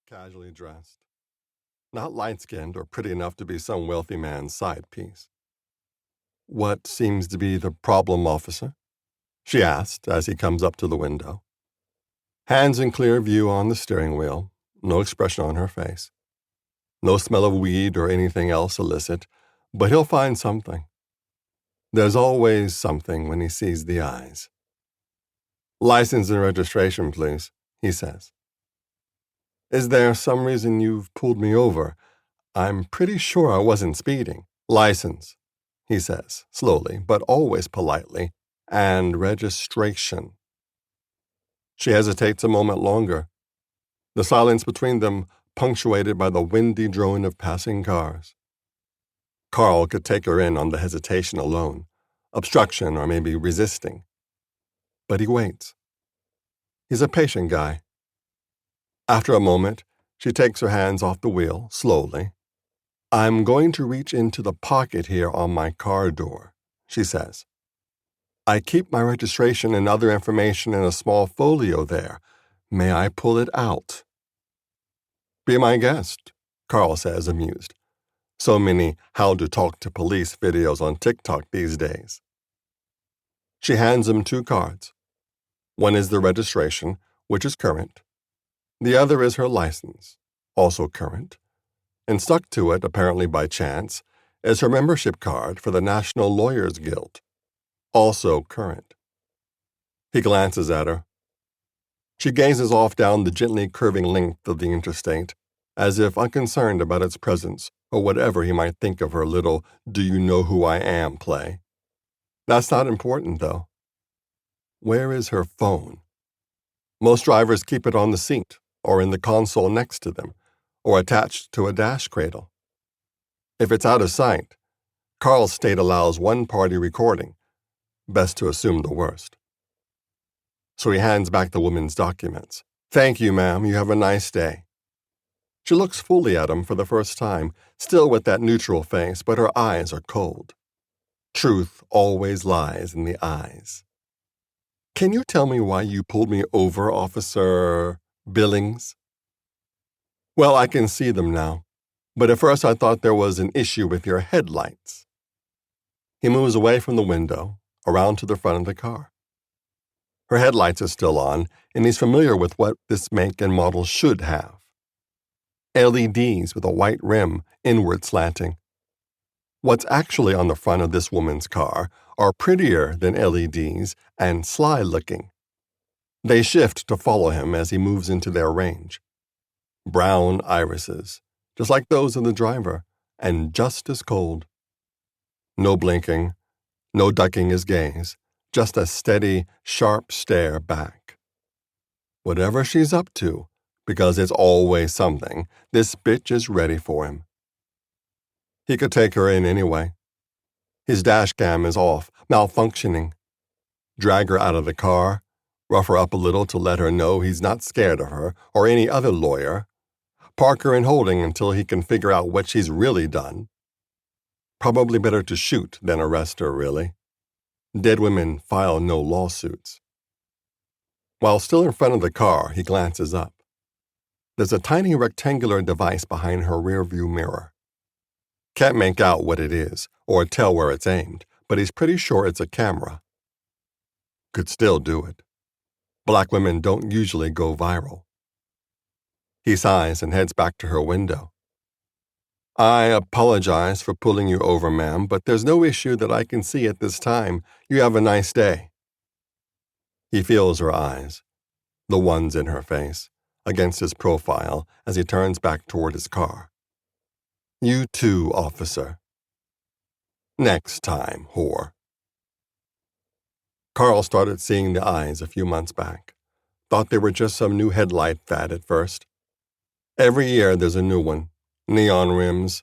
casually dressed. Not light-skinned or pretty enough to be some wealthy man's side piece. "What seems to be the problem, officer?" she asked as he comes up to the window. Hands in clear view on the steering wheel, no expression on her face. No smell of weed or anything else illicit, but he'll find something. There's always something when he sees the eyes. "License and registration, please," he says. "Is there some reason you've pulled me over? I'm pretty sure I wasn't speeding." "License," he says, slowly, but always politely, "and registration." She hesitates a moment longer, the silence between them punctuated by the windy drone of passing cars. Carl could take her in on the hesitation alone, obstruction or maybe resisting. But he waits. He's a patient guy. After a moment, she takes her hands off the wheel, slowly. "I'm going to reach into the pocket here on my car door," she says. "I keep my registration and other information in a small folio there. May I pull it out?" "Be my guest," Carl says, amused. So many how to talk to police videos on TikTok these days. She hands him 2 cards. One is the registration, which is current. The other is her license, also current. And stuck to it, apparently by chance, is her membership card for the National Lawyers Guild, also current. He glances at her. She gazes off down the gently curving length of the interstate, as if unconcerned about its presence or whatever he might think of her little "do you know who I am" play. That's not important, though. Where is her phone? Most drivers keep it on the seat or in the console next to them or attached to a dash cradle. If it's out of sight, Carl's state allows one-party recording. Best to assume the worst. So he hands back the woman's documents. "Thank you, ma'am. You have a nice day." She looks fully at him for the first time, still with that neutral face, but her eyes are cold. Truth always lies in the eyes. "Can you tell me why you pulled me over, Officer Billings?" "Well, I can see them now, but at first I thought there was an issue with your headlights." He moves away from the window, around to the front of the car. Her headlights are still on, and he's familiar with what this make and model should have. LEDs with a white rim, inward slanting. What's actually on the front of this woman's car are prettier than LEDs and sly-looking. They shift to follow him as he moves into their range. Brown irises, just like those of the driver, and just as cold. No blinking, no ducking his gaze, just a steady, sharp stare back. Whatever she's up to, because it's always something, this bitch is ready for him. He could take her in anyway. His dash cam is off, malfunctioning. Drag her out of the car, rough her up a little to let her know he's not scared of her or any other lawyer. Park her in holding until he can figure out what she's really done. Probably better to shoot than arrest her, really. Dead women file no lawsuits. While still in front of the car, he glances up. There's a tiny rectangular device behind her rearview mirror. Can't make out what it is or tell where it's aimed, but he's pretty sure it's a camera. Could still do it. Black women don't usually go viral. He sighs and heads back to her window. "I apologize for pulling you over, ma'am, but there's no issue that I can see at this time. You have a nice day." He feels her eyes, the ones in her face, against his profile as he turns back toward his car. "You too, officer." "Next time, whore." Carl started seeing the eyes a few months back. Thought they were just some new headlight fad at first. Every year there's a new one. Neon rims,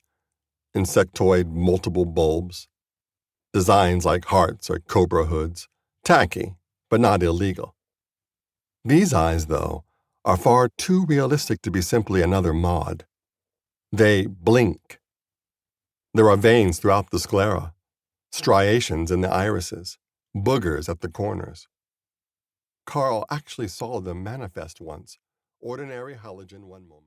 insectoid multiple bulbs, designs like hearts or cobra hoods. Tacky, but not illegal. These eyes, though, are far too realistic to be simply another mod. They blink. There are veins throughout the sclera, striations in the irises, boogers at the corners. Carl actually saw them manifest once, ordinary halogen one moment.